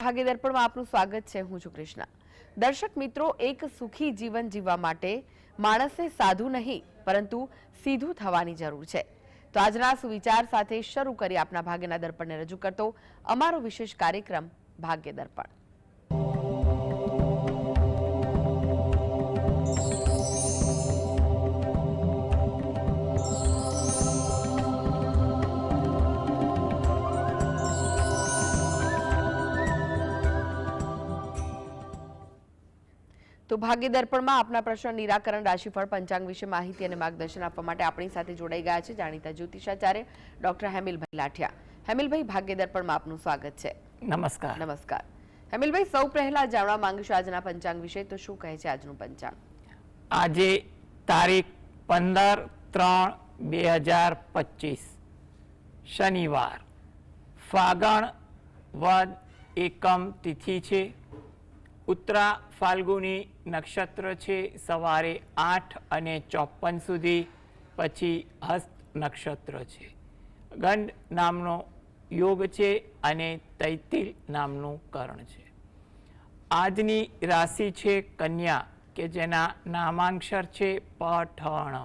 ભાગ્ય દર્પણમાં આપનું સ્વાગત છે। હું છું કૃષ્ણા। દર્શક મિત્રો, એક સુખી જીવન જીવવા માટે માણસે સાધુ નહીં પરંતુ સીધું થવાની જરૂર છે। તો આજના સુવિચાર સાથે શરૂ કરી આપના ભાગ્યના દર્પણને રજૂ કરતો અમારો વિશેષ કાર્યક્રમ ભાગ્ય દર્પણ। તો ભાગ્ય દર્પણમાં આપના પ્રશ્ન નિરાકરણ, રાશિફળ, પંચાંગ વિશે માહિતી અને માર્ગદર્શન આપવા માટે આપણી સાથે જોડાઈ ગયા છે જાણીતા જ્યોતિષાચાર્ય ડોક્ટર હેમિલભાઈ લાઠિયા। હેમિલભાઈ, ભાગ્ય દર્પણમાં આપનું સ્વાગત છે। નમસ્કાર। નમસ્કાર હેમિલભાઈ, સૌ પહેલા જાણવા માંગીશું આજના પંચાંગ વિશે। તો શું કહે છે આજનું પંચાંગ? આજે તારીખ 15/3/2025 શનિવાર, ફાગણ વદ એકમ તિથિ છે, ઉત્તરા ફાલ્ગુની નક્ષત્ર છે સવારે 8:54 સુધી, પછી હસ્ત નક્ષત્ર છે, ગંડ નામનો યોગ છે અને તૈતિલ નામનું કરણ છે। આજની રાશિ છે કન્યા કે જેના નામાંક્ષર છે પઠણ।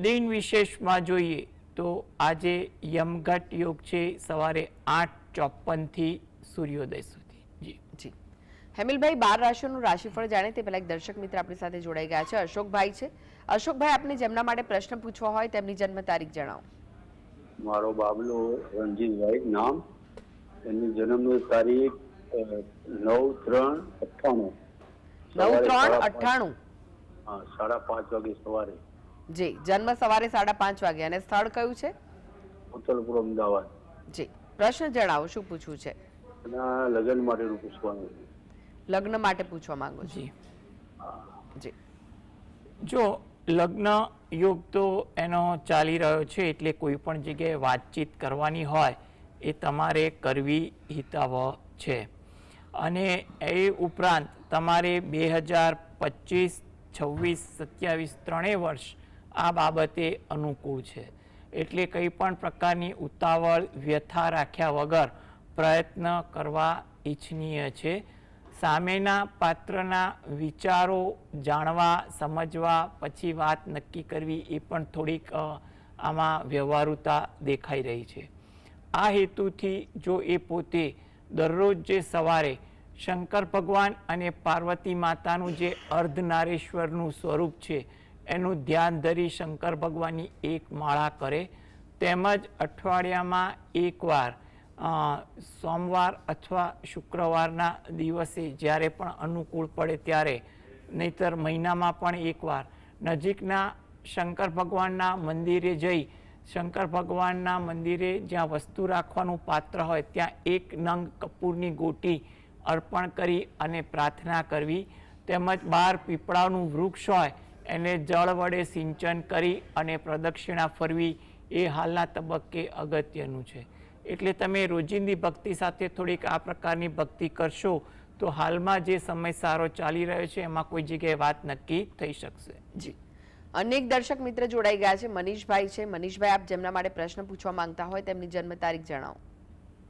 દિન વિશેષમાં જોઈએ તો આજે યમઘટ યોગ છે સવારે 8:54 થી સૂર્યોદય સુધી। જી હેમિલભાઈ, 12 રાશિઓનું રાશિફળ જાણે તે પહેલા એક દર્શક મિત્ર આપણી સાથે જોડાઈ ગયા છે, અશોકભાઈ છે। અશોકભાઈ, આપને જેમના માટે પ્રશ્ન પૂછવા હોય તેમની જન્મ તારીખ જણાવો। મારો બાબલો રણજીતભાઈ નામ, એમની જન્મની તારીખ 9/3/98। 9/3/98। હા, 5:30 વાગે સવારે। જી, જન્મ સવારે 5:30 વાગે અને સ્થળ કયું છે? ઉત્તરપુર, અમદાવાદ। જી, પ્રશ્ન જણાવો, શું પૂછવું છે? લગ્ન માટે પૂછવાનું। લગ્ન માટે પૂછવા માંગો છો? જી, જો લગ્ન યોગ તો એનો ચાલી રહ્યો છે, એટલે કોઈ પણ જગ્યાએ વાતચીત કરવાની હોય એ તમારે કરવી હિતાવહ છે। અને એ ઉપરાંત તમારે 2025, 26, 27 ત્રણેય વર્ષ આ બાબતે અનુકૂળ છે, એટલે કંઈ પણ પ્રકારની ઉતાવળ વ્યથા રાખ્યા વગર પ્રયત્ન કરવા ઈચ્છનીય છે। સામેના પાત્રના વિચારો જાણવા, સમજવા, પછી વાત નક્કી કરવી એ પણ થોડીક આમાં વ્યવહારુતા દેખાઈ રહી છે। આ હેતુથી જો એ પોતે દરરોજ જે સવારે શંકર ભગવાન અને પાર્વતી માતાનું જે અર્ધનારેશ્વરનું સ્વરૂપ છે એનું ધ્યાન ધરી શંકર ભગવાનની એક માળા કરે, તેમજ અઠવાડિયામાં એકવાર સોમવાર અથવા શુક્રવારના દિવસે જ્યારે પણ અનુકૂળ પડે ત્યારે, નહીતર મહિનામાં પણ એકવાર નજીકના શંકર ભગવાનના મંદિરે જઈ શંકર ભગવાનના મંદિરે જ્યાં વસ્તુ રાખવાનું પાત્ર હોય ત્યાં 1 નંગ કપૂરની ગોટી અર્પણ કરી અને પ્રાર્થના કરવી, તેમજ બહાર પીપળાનું વૃક્ષ હોય એને જળ વડે સિંચન કરી અને પ્રદક્ષિણા ફરવી એ હાલના તબક્કે અગત્યનું છે। એટલે તમે રોજિંદી ભક્તિ સાથે થોડીક આ પ્રકારની ભક્તિ કરશો તો હાલમાં જે સમય સારો ચાલી રહ્યો છે એમાં કોઈ જગ્યાએ વાત નક્કી થઈ શકશે। જી, અનેક દર્શક મિત્ર જોડાઈ ગયા છે। મનીષભાઈ છે। મનીષભાઈ, આપ જેમના માટે પ્રશ્ન પૂછવા માંગતા હોય તેમની જન્મ તારીખ જણાવો।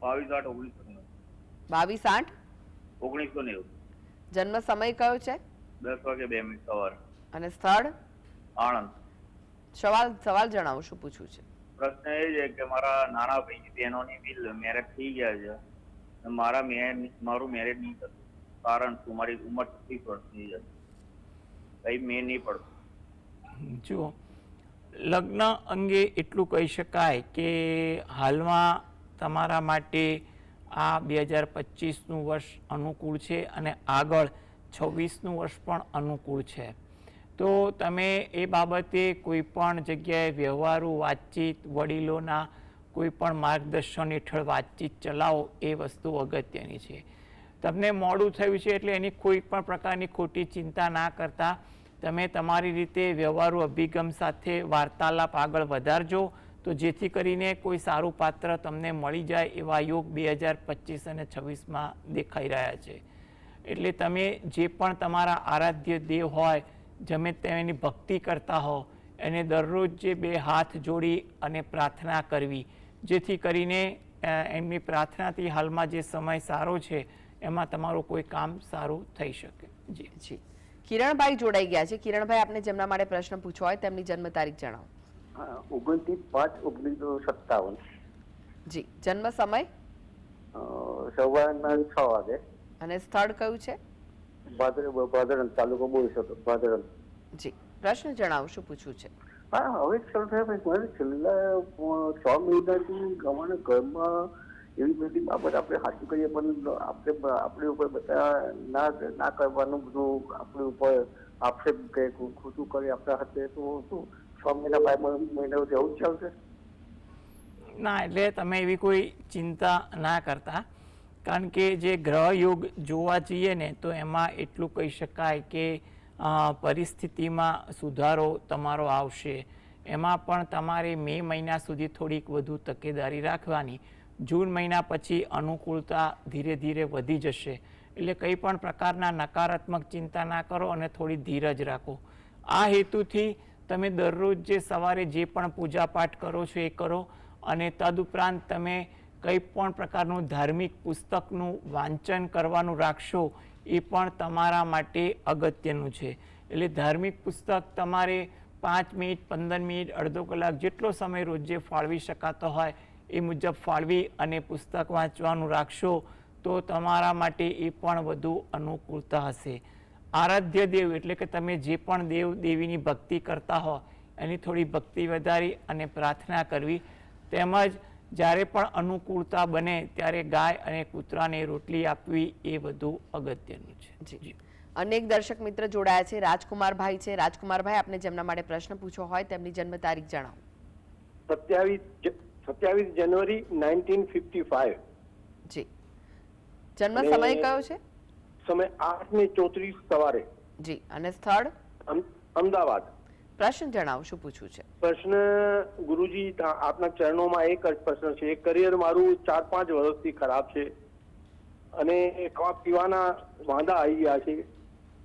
22/8/1990। જન્મ સમય કયો છે? 10:02 સવારે। અને સ્થળ? આણંદ। સવાલ જણાવો, શું પૂછવું છે? પ્રશ્ન એ છે કે મારા નાના ભાઈની બહેનોની બિલ મેરેજ થઈ ગયા છે, મારું મેરેજ નહીં થતું, કારણ શું? મારી ઉંમર 36 વર્ષની છે, કઈ મેં નહીં પડતું। જો લગ્ન અંગે એટલું કહી શકાય કે હાલમાં તમારા માટે આ 2025નું વર્ષ અનુકૂળ છે અને આગળ 26નું વર્ષ પણ અનુકૂળ છે। તો તમે એ બાબતે કોઈ પણ જગ્યાએ વ્યવહારુ વાતચીત, વડીલોના કોઈ પણ માર્ગદર્શન હેઠળ વાતચીત ચલાવો એ વસ્તુ અગત્યની છે। તમને મોડું થયું છે એટલે એની કોઈ પણ પ્રકારની ખોટી ચિંતા ના કરતા તમે તમારી રીતે વ્યવહારુ અભિગમ સાથે વાર્તાલાપ આગળ વધારજો, તો જેથી કરીને કોઈ સારું પાત્ર તમને મળી જાય એવા યોગ 2025 અને 26માં દેખાઈ રહ્યા છે। એટલે તમે જે પણ તમારા આરાધ્ય દેવ હોય, જમે તેની ભક્તિ કરતા હો, એને દરરોજ જે 2 હાથ જોડી અને પ્રાર્થના કરવી, જેથી કરીને એમની પ્રાર્થનાથી હાલમાં જે સમય સારો છે એમાં તમારું કોઈ કામ સારું થઈ શકે. જી જી, કિરણભાઈ જોડાઈ ગયા છે. કિરણભાઈ, આપને જેમના માટે પ્રશ્ન પૂછવો હોય તેમની જન્મ તારીખ જણાવો. 29/5/1957. જી, જન્મ સમય સવારના 6 વાગે. અને સ્થળ કયું છે? ભાદરણ, તાલુકો બોરીસદ, ભાદરણ. જી, પ્રશ્ન જણાવો, શું પૂછવું છે? હા, હવે ચાલુ થયા ભાઈ, મને છેલ્લા 6 મહિનાથી અમારા ઘરમાં એવી બધી બાબત આપણે સાચું કરીએ પણ આપણી ઉપર બધા ના કરવાનું બધું આપણી ઉપર આક્ષેપ કે ખોટું કરે આપણા હાથે, તો શું 6 મહિના 5 મહિના એવું ચાલશે? ના, એટલે તમે એવી કોઈ ચિંતા ના કરતા, કારણ કે જે ગ્રહ યોગ જોવા જઈએ ને તો એમાં એટલું કહી શકાય કે પરિસ્થિતિમાં સુધારો તમારો આવશે. એમાં પણ તમારે મે મહિના સુધી થોડીક વધુ તકેદારી રાખવાની. જૂન મહિના પછી અનુકૂળતા ધીરે ધીરે વધી જશે. એટલે કંઈ પણ પ્રકારના નકારાત્મક ચિંતા ના કરો અને થોડી ધીરજ રાખો. આ હેતુથી તમે દરરોજ જે સવારે જે પણ પૂજાપાઠ કરો છો એ કરો, અને તદુપરાંત તમે કંઈ પણ પ્રકારનું ધાર્મિક પુસ્તકનું વાંચન કરવાનું રાખશો એ પણ તમારા માટે અગત્યનું છે. એટલે ધાર્મિક પુસ્તક તમારે 5 મિનિટ, 15 મિનિટ, અડધો કલાક જેટલો સમય રોજે ફાળવી શકાતો હોય એ મુજબ ફાળવી અને પુસ્તક વાંચવાનું રાખશો તો તમારા માટે એ પણ વધુ અનુકૂળતા હશે. આરાધ્ય દેવ એટલે કે તમે જે પણ દેવ દેવીની ભક્તિ કરતા હો એની થોડી ભક્તિ વધારી અને પ્રાર્થના કરવી. તેમજ જ્યારે પણ અનુકૂળતા બને ત્યારે ગાય અને કૂતરાને રોટલી આપવી એ વધુ અગત્યનું છે. જી, અનેક દર્શક મિત્ર જોડાયા છે. રાજકુમારભાઈ છે. રાજકુમારભાઈ, આપને જેમના માટે પ્રશ્ન પૂછવો હોય તેમની જન્મ તારીખ જણાવો. 27 જાન્યુઆરી 1955. જી, જન્મ સમય કયો છે? સમય 8:34 સવારે. જી, અને સ્થળ? અમદાવાદ. પ્રશ્ન જણાવો, શું પૂછવું છે? પ્રશ્ન ગુરુજી આપના ચરણોમાં એક જ પ્રશ્ન છે. કરિયર મારું 4-5 વર્ષથી ખરાબ છે અને ખાવા પીવાના વાંધા આવી ગયા છે.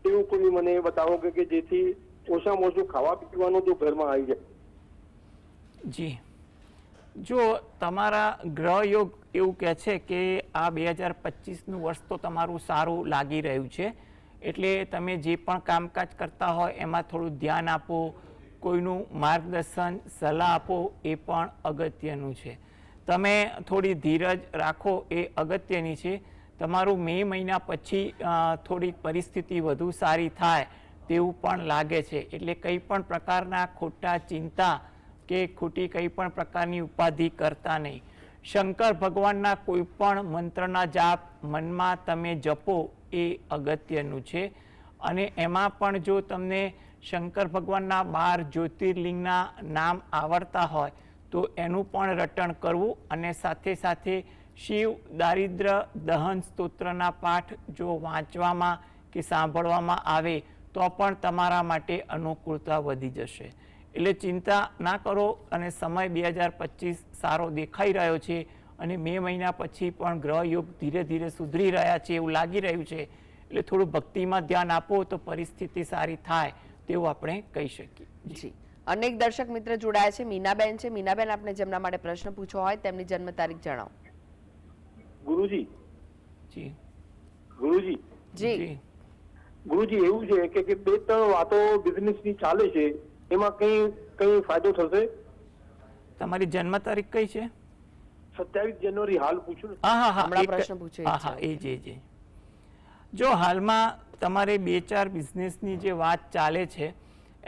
એવું કોઈ મને બતાવો કે જેથી ઓછામાં ઓછું ખાવા પીવાનું તો ઘરમાં આવી જાય. જી, જો તમારા ગ્રહ યોગ એવું કહે છે કે આ 2025નું વર્ષ તો તમારું સારું લાગી રહ્યું છે. એટલે તમે જે પણ કામકાજ કરતા હોય એમાં થોડું ધ્યાન આપો, કોઈનું માર્ગદર્શન, સલાહ આપો એ પણ અગત્યનું છે. તમે થોડી ધીરજ રાખો એ અગત્યની છે. તમારું મે મહિના પછી થોડીક પરિસ્થિતિ વધુ સારી થાય તેવું પણ લાગે છે. એટલે કંઈ પણ પ્રકારના ખોટા ચિંતા કે ખોટી કંઈ પણ પ્રકારની ઉપાધિ કરતા નહીં. શંકર ભગવાનના કોઈ પણ મંત્રના જાપ મનમાં તમે જપો એ અગત્યનું છે. અને એમાં પણ જો તમને શંકર ભગવાનના 12 જ્યોતિર્લિંગના નામ આવડતા હોય તો એનું પણ રટણ કરવું, અને સાથે સાથે શિવ દારિદ્ર દહન સ્તોત્રના પાઠ જો વાંચવામાં કે સાંભળવામાં આવે તો પણ તમારા માટે અનુકૂળતા વધી જશે. એટલે ચિંતા ના કરો, અને સમય 2025 સારો દેખાઈ રહ્યો છે અને મે મહિના પછી પણ ગ્રહ યોગ ધીરે ધીરે સુધરી રહ્યા છે એવું લાગી રહ્યું છે. એટલે થોડું ભક્તિમાં ધ્યાન આપો તો પરિસ્થિતિ સારી થાય તેવું આપણે કહી શકીએ. જી, અનેક દર્શક મિત્ર જોડાયા છે. મીનાબેન છે. મીનાબેન, આપને જેમના માટે પ્રશ્ન પૂછવો હોય તેમની જન્મ તારીખ જણાવો. ગુરુજી. જી ગુરુજી. જી, ગુરુજી, એવું છે કે 2-3 વાતો બિઝનેસની ચાલે છે, એમાં કઈ ફાયદો થશે? તમારી જન્મ તારીખ કઈ છે? 27 જાન્યુઆરી હાલ પૂછું ને. હમણાં પ્રશ્ન પૂછ્યો એ જ છે. જો હાલમાં તમારે 2-4 બિઝનેસની જે વાત ચાલે છે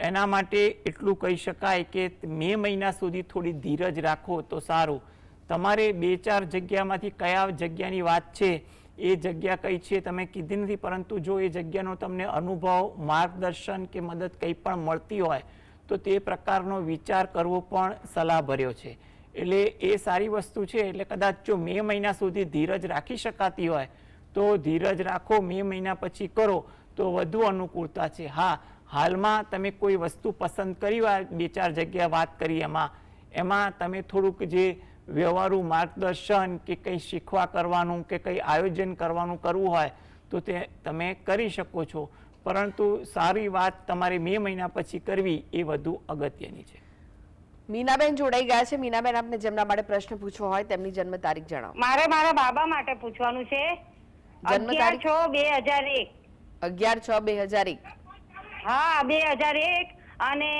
એના માટે એટલું કહી શકાય કે મે મહિના સુધી થોડી ધીરજ રાખો તો સારું. તમારે 2-4 જગ્યામાંથી કયા જગ્યાની વાત છે એ જગ્યા કઈ છે તમે કીધી નથી, પરંતુ જો એ જગ્યાનો તમને અનુભવ, માર્ગદર્શન કે મદદ કંઈ પણ મળતી હોય તો તે પ્રકારનો વિચાર કરવો પણ સલાહભર્યો છે. એટલે એ સારી વસ્તુ છે. એટલે કદાચ જો મે મહિના સુધી ધીરજ રાખી શકાતી હોય તો ધીરજ રાખો, મે મહિના પછી કરો તો વધુ અનુકૂળતા છે. હા, હાલમાં તમે કોઈ વસ્તુ પસંદ કરી હોય, 2-4 જગ્યા વાત કરી એમાં તમે થોડુંક જે વ્યવહારુ માર્ગદર્શન કે કંઈ શીખવા કરવાનું કે કંઈ આયોજન કરવાનું કરવું હોય તો તે તમે કરી શકો છો. પરંતુ સારી વાત તમારે મે મહિના પછી કરવી એ વધુ અગત્યની છે. મીનાબેન જોડાઈ ગયા છે. મીનાબેન, આપને જેમના માટે પ્રશ્ન પૂછવો હોય તેમની જન્મ તારીખ જણાવો. મારે મારા બાબા માટે પૂછવાનું છે. જન્મ તારીખ? 11/6/2001. 11/6/2001. હા, 2001. અને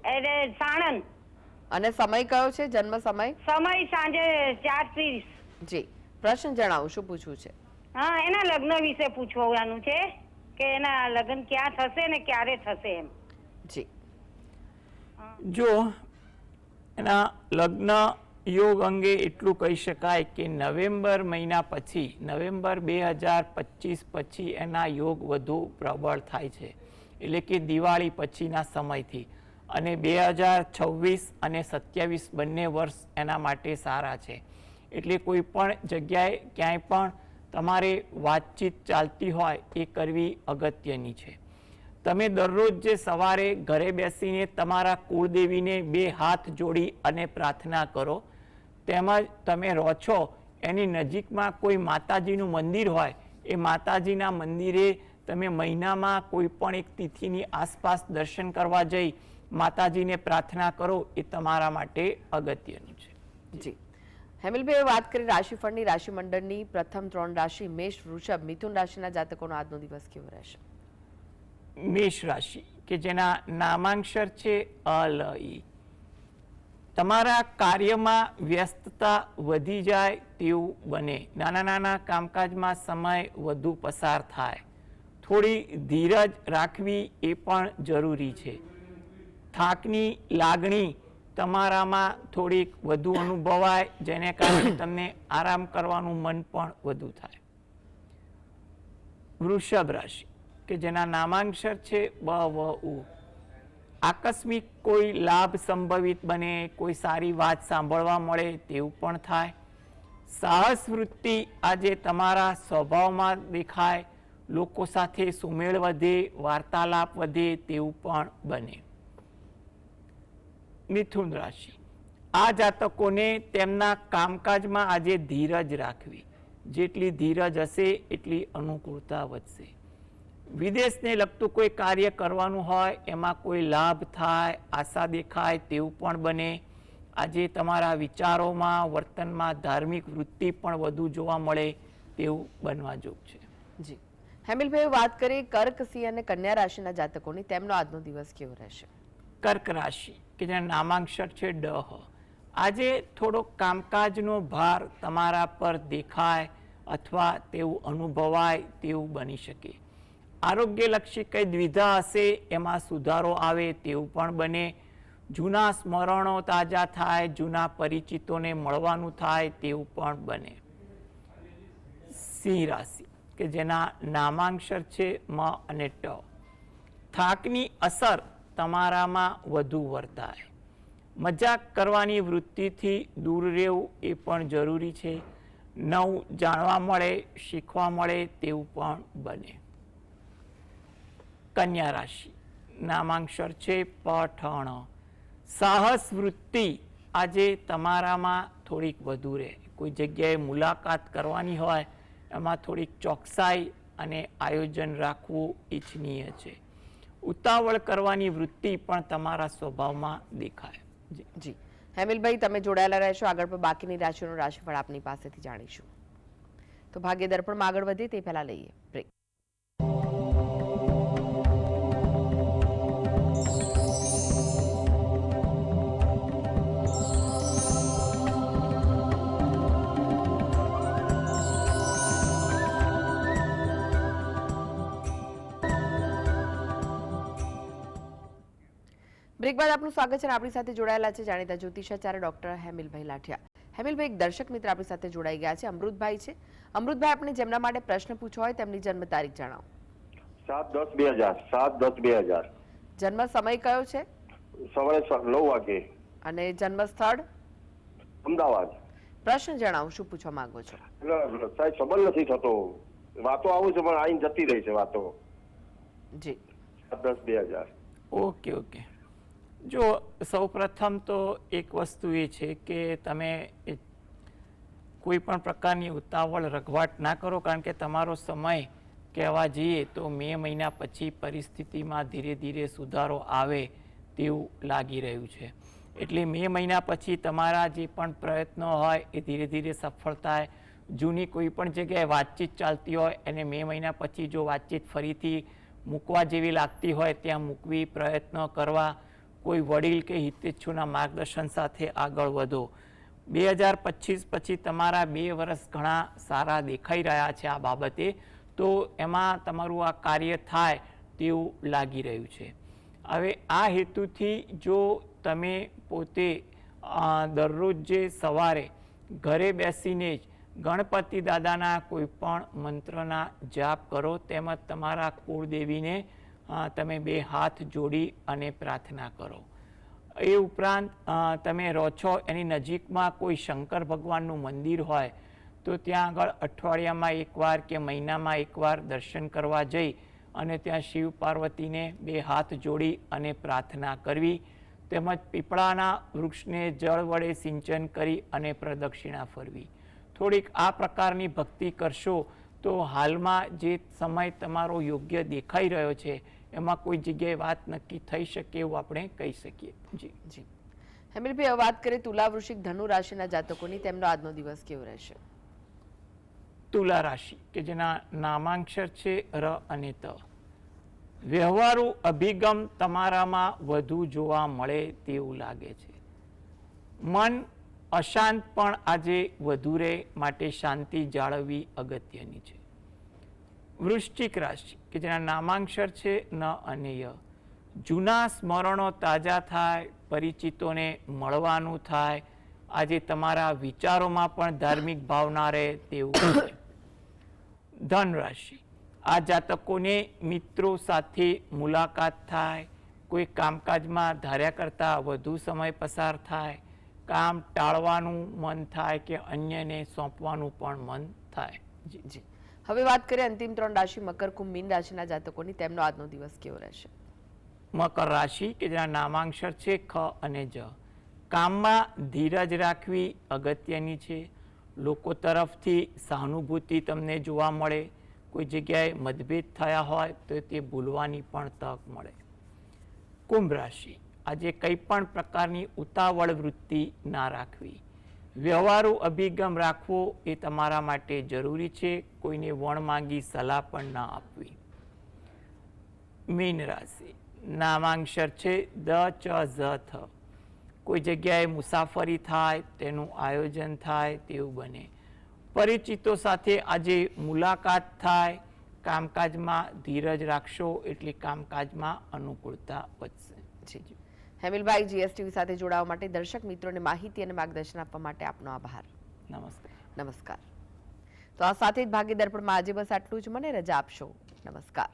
એટલે સાણંદ. અને સમય કયો છે? જન્મ સમય? સમય સાંજે 4:30. જી, પ્રશ્ન જણાવો, શું પૂછવું છે? હા, એના લગ્ન વિશે પૂછવાનું છે કે એના લગ્ન ક્યાં થશે ને ક્યારે થશે એમ. જી, જો એના લગ્ન યોગ અંગે એટલું કહી શકાય કે નવેમ્બર મહિના પછી, નવેમ્બર 2025 પછી એના યોગ વધુ પ્રબળ થાય છે, એટલે કે દિવાળી પછીના સમયથી. અને 2026 અને 27 બંને વર્ષ એના માટે સારા છે. એટલે કોઈ પણ જગ્યાએ ક્યાંય પણ તમારે વાતચીત ચાલતી હોય એ કરવી અગત્યની છે. તમે દરરોજ જે સવારે ઘરે બેસીને તમારા કુળદેવીને 2 હાથ જોડી અને પ્રાર્થના કરો, તેમજ તમે રહો છો એની નજીકમાં કોઈ માતાજીનું મંદિર હોય, એ માતાજીના મંદિરે તમે મહિનામાં કોઈ પણ એક તિથિની આસપાસ દર્શન કરવા જઈ માતાજીને પ્રાર્થના કરો, એ તમારા માટે અગત્યનું છે. જી. હેમિલભાઈ, વાત કરી રાશિફળની. રાશિ મંડળની પ્રથમ 3 રાશિ મેષ, વૃષભ, મિથુન રાશિના જાતકોનો આજનો દિવસ કેવો રહેશે? મેષ રાશિ કે જેના નામાંક્ષર છે અલ ઈ. તમારા કાર્યમાં વ્યસ્તતા વધી જાય તેવું બને. નાના નાના કામકાજમાં સમય વધુ પસાર થાય. થોડી ધીરજ રાખવી એ પણ જરૂરી છે. થાકની લાગણી તમારામાં થોડીક વધુ અનુભવાય, જેને કારણે તમને આરામ કરવાનું મન પણ વધુ થાય. વૃષભ રાશિ કે જેના નામાંક્ષર છે બ વ ઉ. આકસ્મિક કોઈ લાભ સંભવિત બને, કોઈ સારી વાત સાંભળવા મળે તેવું પણ થાય. સાહસ વૃત્તિ આજે તમારા સ્વભાવમાં દેખાય. લોકો સાથે સુમેળ વધે, વાર્તાલાપ વધે તેવું પણ બને. મિથુન રાશિ, આ જાતકોને તેમના કામકાજમાં આજે ધીરજ રાખવી. જેટલી ધીરજ હશે એટલી અનુકૂળતા વધશે. વિદેશને લગતું કોઈ કાર્ય કરવાનું હોય, એમાં કોઈ લાભ થાય, આશા દેખાય તેવું પણ બને. આજે તમારા વિચારોમાં, વર્તનમાં ધાર્મિક વૃત્તિ પણ વધુ જોવા મળે તેવું બનવા જોગ છે. જી. હેમિલભાઈ, વાત કરીએ કર્ક, સિંહ અને કન્યા રાશિના જાતકોની, તેમનો આજનો દિવસ કેવો રહેશે? કર્ક રાશિ કે જેના નામાંક્ષર છે ડ. આજે થોડો કામકાજનો ભાર તમારા પર દેખાય અથવા તેવું અનુભવાય તેવું બની શકે. આરોગ્યલક્ષી કંઈ દ્વિધા હશે, એમાં સુધારો આવે તેવું પણ બને. જૂના સ્મરણો તાજા થાય, જૂના પરિચિતોને મળવાનું થાય તેવું પણ બને. સિંહ રાશિ કે જેના નામાંક્ષર છે મ અને ટ. થાકની અસર તમારામાં વધુ વર્તાય. મજાક કરવાની વૃત્તિથી દૂર રહેવું એ પણ જરૂરી છે. નવું જાણવા મળે, શીખવા મળે તેવું પણ બને. કન્યા રાશિ, નામાંક્ષર છે પઠણ. સાહસ વૃત્તિ આજે તમારામાં થોડીક વધુ રહે. કોઈ જગ્યાએ મુલાકાત કરવાની હોય, એમાં થોડીક ચોકસાઈ અને આયોજન રાખવું ઈચ્છનીય છે. ઉતાવળ કરવાની વૃત્તિ પણ તમારા સ્વભાવમાં દેખાય. જી. હેમિલભાઈ, તમે જોડાયેલા રહેશો. આગળ પર બાકીની રાશિઓનું રાશિફળ આપની પાસેથી જાણીશું. તો ભાગ્ય દર્પણમાં આગળ વધીએ તે પહેલા લઈએ બ્રેક. બ્રેક બાદ આપનું સ્વાગત છે. આપણી સાથે જોડાયેલા છે જાણીતા જ્યોતિષાચાર્ય ડોક્ટર હેમિલભાઈ લાઠિયા. હેમિલભાઈ, એક દર્શક મિત્ર આપણી સાથે જોડાઈ ગયા છે, અમૃતભાઈ છે. અમૃતભાઈ, આપણે જેમના માટે પ્રશ્ન પૂછવો હોય તેમની જન્મ તારીખ જણાવો. 7/10/2000. 7/10/2000. જન્મ સમય કયો છે? સવારે 9 વાગે. અને જન્મ સ્થળ? અમદાવાદ. પ્રશ્ન જણાવો, શું પૂછવા માંગો છો? એટલે સાહેબ સંબંધ નથી થતો. વાતો આવું છે પણ આઈને જતી રહી છે વાતો. જી. 7/10/2000. Okay okay. જો સૌપ્રથમ તો એક વસ્તુ એ છે કે તમે કોઈ પણ પ્રકારની ઉતાવળ રઘવાટ ના કરો, કારણ કે તમારો સમય કહેવા જઈએ તો મે મહિના પછી પરિસ્થિતિમાં ધીરે ધીરે સુધારો આવે તેવું લાગી રહ્યું છે. એટલે મે મહિના પછી તમારા જે પણ પ્રયત્નો હોય એ ધીરે ધીરે સફળ થાય. જૂની કોઈ પણ જગ્યાએ વાતચીત ચાલતી હોય એને મે મહિના પછી જો વાતચીત ફરીથી મૂકવા જેવી લાગતી હોય ત્યાં મૂકવી, પ્રયત્ન કરવા, કોઈ વડીલ કે હિતેચ્છુના માર્ગદર્શન સાથે આગળ વધો. 2025 પછી તમારા 2 વર્ષ ઘણા સારા દેખાઈ રહ્યા છે આ બાબતે, તો એમાં તમારું આ કાર્ય થાય તેવું લાગી રહ્યું છે. હવે આ હેતુથી જો તમે પોતે દરરોજ જે સવારે ઘરે બેસીને જ ગણપતિ દાદાના કોઈ પણ મંત્રના જાપ કરો, તેમજ તમારા કુળદેવીને તમે 2 હાથ જોડી અને પ્રાર્થના કરો. એ ઉપરાંત તમે રહો છો એની નજીકમાં કોઈ શંકર ભગવાનનું મંદિર હોય તો ત્યાં આગળ અઠવાડિયામાં એકવાર કે મહિનામાં એકવાર દર્શન કરવા જઈ અને ત્યાં શિવ પાર્વતીને 2 હાથ જોડી અને પ્રાર્થના કરવી. તેમજ પીપળાના વૃક્ષને જળ વડે સિંચન કરી અને પ્રદક્ષિણા ફરવી. થોડીક આ પ્રકારની ભક્તિ કરશો તો હાલમાં જે સમય તમારો યોગ્ય દેખાઈ રહ્યો છે એમાં કોઈ જગ્યાએ વાત નક્કી થઈ શકે એવું આપણે કહી શકીએ. જી જી હેમિલભાઈ, હવે વાત કરીએ તુલા, વૃશ્ચિક, ધનુ રાશિના જાતકોની, તેમનો આજનો દિવસ કેવો રહેશે? તુલા રાશિ કે જેના નામાંક્ષર છે ર અને ત. વ્યવહારુ અભિગમ તમારામાં વધુ જોવા મળે તેવું લાગે છે. મન અશાંત પણ આજે વધુ રહે, માટે શાંતિ જાળવવી અગત્યની છે. વૃશ્ચિક રાશિ કે જેના નામાંક્ષર છે ન અને ય. જૂના સ્મરણો તાજા થાય, પરિચિતોને મળવાનું થાય. આજે તમારા વિચારોમાં પણ ધાર્મિક ભાવના રહે તેવું છે. ધન રાશિ, આ જાતકોને મિત્રો સાથે મુલાકાત થાય, કોઈ કામકાજમાં ધાર્યા કરતાં વધુ સમય પસાર થાય, કામ ટાળવાનું મન થાય કે અન્યને સોંપવાનું પણ મન થાય. જી હવે વાત કરીએ અંતિમ 3 રાશિ મકર, કુંભ, મીન રાશિના જાતકોની, તેમનો આજનો દિવસ કેવો રહેશે? મકર રાશિ કે જેના નામાંક્ષર છે ખ અને જ. કામમાં ધીરજ રાખવી અગત્યની છે. લોકો તરફથી સહાનુભૂતિ તમને જોવા મળે. કોઈ જગ્યાએ મતભેદ થયા હોય તો તે ભૂલવાની પણ તક મળે. કુંભ રાશિ, આજે કંઈ પણ પ્રકારની ઉતાવળ વૃત્તિ ના રાખવી. વ્યવહારુ અભિગમ રાખવો એ તમારા માટે જરૂરી છે. કોઈને વણ માંગી સલાહ પણ ના આપવી. મીન રાશિ, નામાંક્ષર છે દ ચ ઝ થ. કોઈ જગ્યાએ મુસાફરી થાય, તેનું આયોજન થાય તેવું બને. પરિચિતો સાથે આજે મુલાકાત થાય. કામકાજમાં ધીરજ રાખશો એટલે કામકાજમાં અનુકૂળતા વધશે. જી હેમિલભાઈ, જીએસટીવી સાથે જોડાવા માટે દર્શક મિત્રોને માહિતી અને માર્ગદર્શન આપવા માટે આપનો આભાર. નમસ્કાર. નમસ્કાર. તો આ સાથે જ ભાગ્ય દર્પણમાં આજે બસ આટલું જ. મને રજા આપશો. નમસ્કાર.